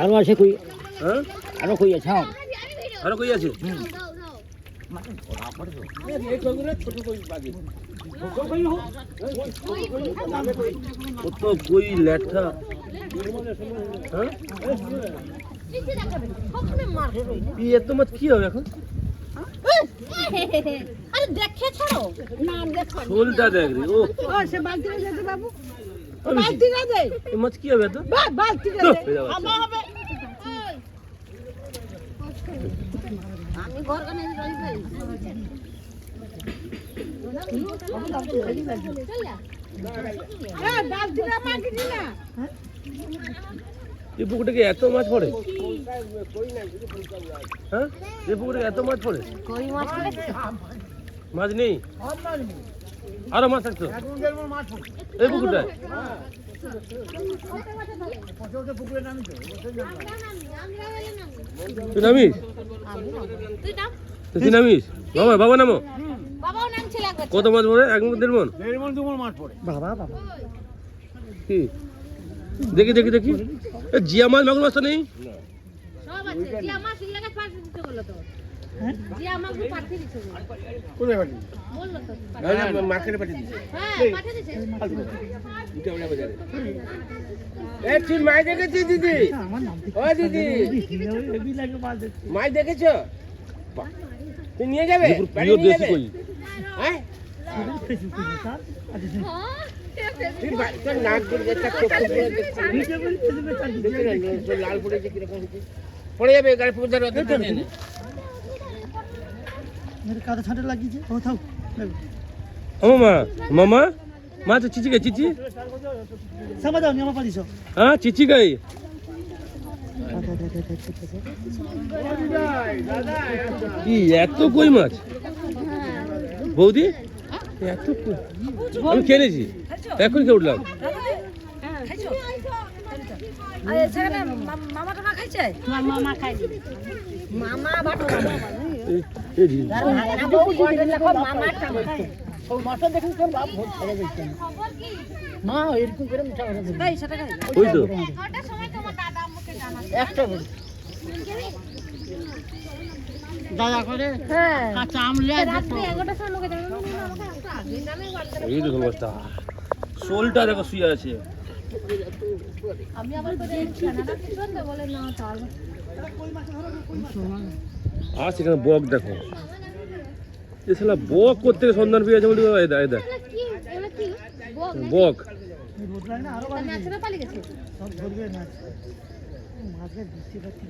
আরো আছে কই? হ্যাঁ আরো কই আছে? হ্যাঁ আরো কই আছে? কত কই ল্যাঠা। হ্যাঁ এত মাছ কি হবে এখন? আরে দেখে ছাড়ো না দেখো শোলটা দেখ রে। ও ও সে বালতি নিয়ে যেতে বাবু বালতি না দে এই মাছ কি হবে এত? বালতি না দে আমা হবে আমি ঘর কানে রই ভাই বালতি না মাগি না এই পুকুরটাকে এত মাছ পড়ে? হ্যাঁ এই পুকুরে এত মাছ পড়ে? কই মাছ পড়ে মাছ নেই? আরো মাছ থাকতো এই পুকুরটায়? তুই নামিস? তুই নাম তুই নামিস? বাবা বাবা নামো। বাবাও নাম ছিল একবার কত মাছ পড়ে? 1 মন 1.5 মন? 1.5 মন 2 মন মাছ পড়ে। বাবা বাবা কি দেখি দেখি দেখি এ জিয়া মাছ মাগুর মাছ তো নেই? সব আছে জি আমার সিলাকে পাঠিয়ে দিতে বললো তো জি আমাকে পাঠিয়ে দিতে বললো কোথায় পাঠিয়ে? বললো তো না মার্কেটে পাঠিয়ে দিছি। হ্যাঁ পাঠিয়ে দিছে দুটো আমরা বাজারে। এ তুই মাছ দেখেছিস দিদি? ও দিদি হেভি লাগে মাছ দেখতে। মাছ দেখেছো? তুই নিয়ে যাবে? বাড়ি নিয়ে যাবে? হ্যাঁ তুই তোর নাক দিয়ে একটা চোখ করে দেখছিস লাল পড়েছে কিরকম হচ্ছে পড়ে যাবে গাড়ি পুকুর ধরে মেরে কাদা ছাঁটে লাগিয়েছে ও থাক ও মামা মামা মাছ চিচি গাই চিচি সামা দাও নিয়ম পারিস হ্যাঁ চিচি গাই কি এত কই মাছ বৌদি এত কই আমি খেয়েছি এখন খেয়ে উঠলাম আরে ছেলে মামা টাকা খাইছে মামা খাইছে মামা বাটো বউ গন্ডে লেখো মামা টাকা ও মাছটা দেখুন কোন বাপ ভোট ছেড়ে দিচ্ছে খবর কি মা এরকম করে মিঠা করে দেবে এই সেটা খাই ওই তো কটার সময় তোমার দাদা আমাকে জানাবে একটা বলি দাদা করে হ্যাঁ কাঁচা আম লিয়ে রাত্রি 11টার সময় আমাকে জানাবে আমাকে একটু আগে জানাবে এই দেখুন মাছটা শোলটা দেখো শুয়ে আছে আমি আবার করে খানাটা কি শুনতে বলে না তার আর সেখানে বক দেখো এ শালা বক করতে সন্ধান পেয়ে আছে বলে এই দা এগুলা কি বক রোদ লাগে না আরো মাছেরা পালি গেছে সব ধরবে মাছ মাছের বৃষ্টি পাচ্ছি